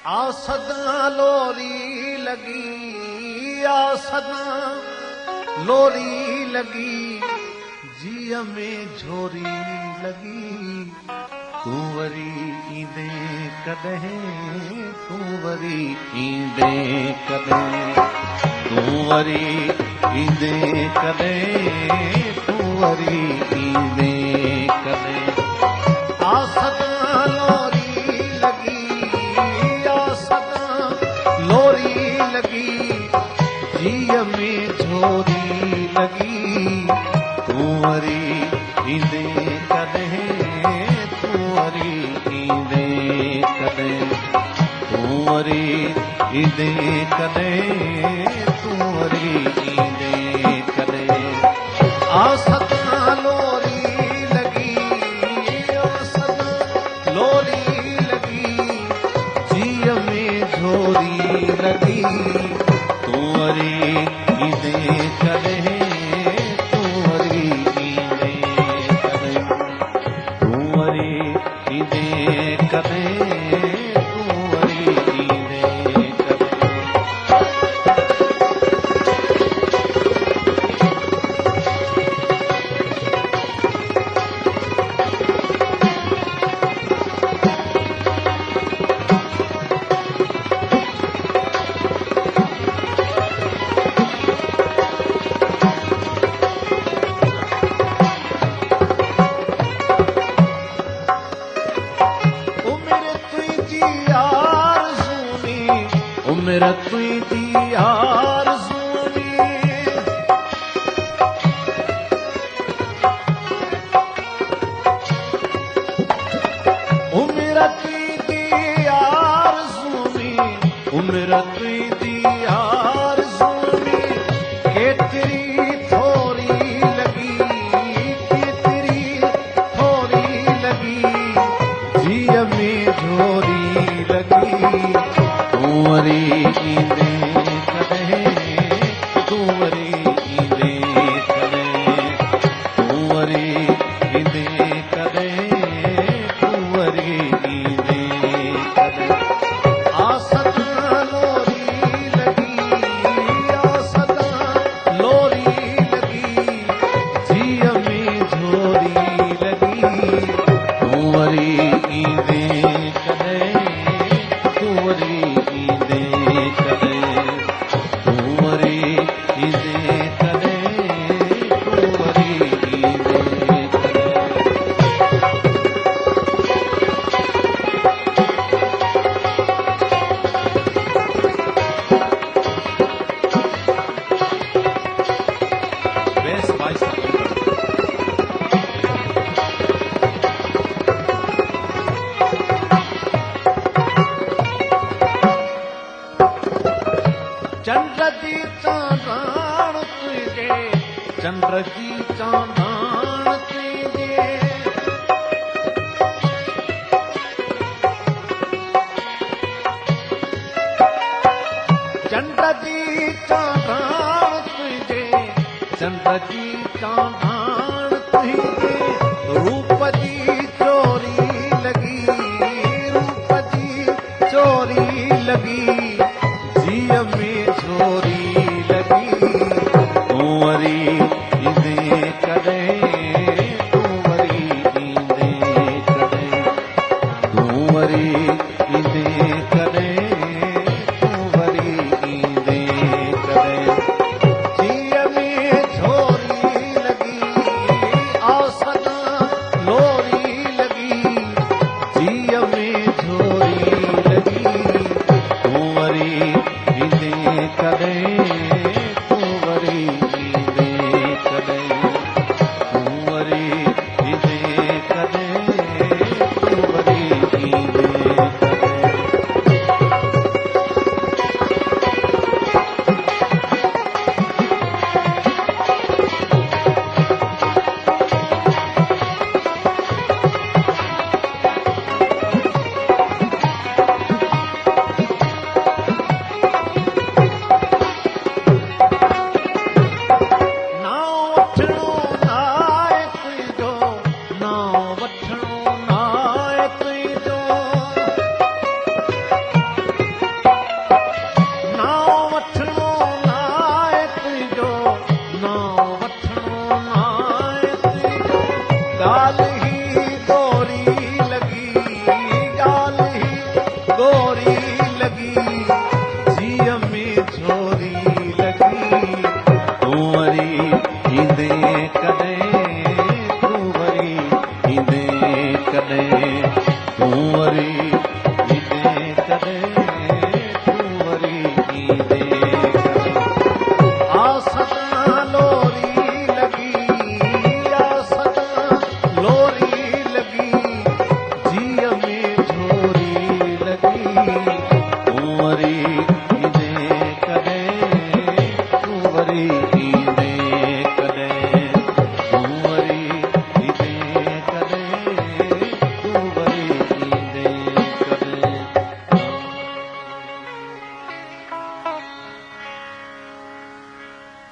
आसदा लोरी लगी, आसदा लोरी लगी, जिय में झोरी लगी। तू वरी ईंदे कॾहिं, तू वरी ईंदे कॾहिं, तू वरी ईंदे कॾहिं, तू वरी ईंदे कॾहिं। आसदा लोरी लगी, आसदा लोरी लगी, जिय में झोरी लगी। तू वरी ईंदे कॾहिं, तू वरी ईंदे कॾहिं, तू वरी ईंदे कॾहिं, तू वरी ईंदे कॾहिं। आसदा लोरी लगी, आसदा लोरी लगी, जिय में झोरी लगी। तू वरी ईंदे कॾहिं, तू वरी ईंदे कॾहिं, तू वरी ईंदे कॾहिं, तू वरी ईंदे कॾहिं। उम्र तुझी आरज़ूनी, उम्र तुझी आरज़ूनी, उम्र तुझी आरज़ूनी। केतरी थोरी लगी, केतरी थोरी लगी, जिय में झोरी लगी। तू वरी ईंदे कॾहिं, तू वरी ईंदे कॾहिं, तू वरी ईंदे कॾहिं, तू वरी ईंदे कॾहिं। आसदा लोरी लगी, आसदा लोरी लगी, जिय में झोरी लगी। तू वरी ईंदे कॾहिं, तू वरी ईंदे कॾहिं, तू वरी ईंदे कॾहिं, तू वरी ईंदे कॾहिं। बेस बाईस चंद्र जी चांदाण तुझे, चंद्र जी चांदाण तुझे। चंद्र जी चांदाण तुझे, चंद्र जी चांदाण तुझे। रूप जी चोरी लगी, रूप जी चोरी लगी, जिय में झोरी लगी। तू वरी ईंदे कॾहिं, तू वरी ईंदे कॾहिं, तू वरी ईंदे कॾहिं, तू वरी ईंदे कॾहिं। जिय में झोरी लगी, आसदा लोरी लगी, जिय में झोरी लगी। तू डोरी लगी जीअ में छोरी लगी तूं वरी ईंदे कॾहिं तूं वरी ईंदे कॾहिं तूं वरी ईंदे कॾहिं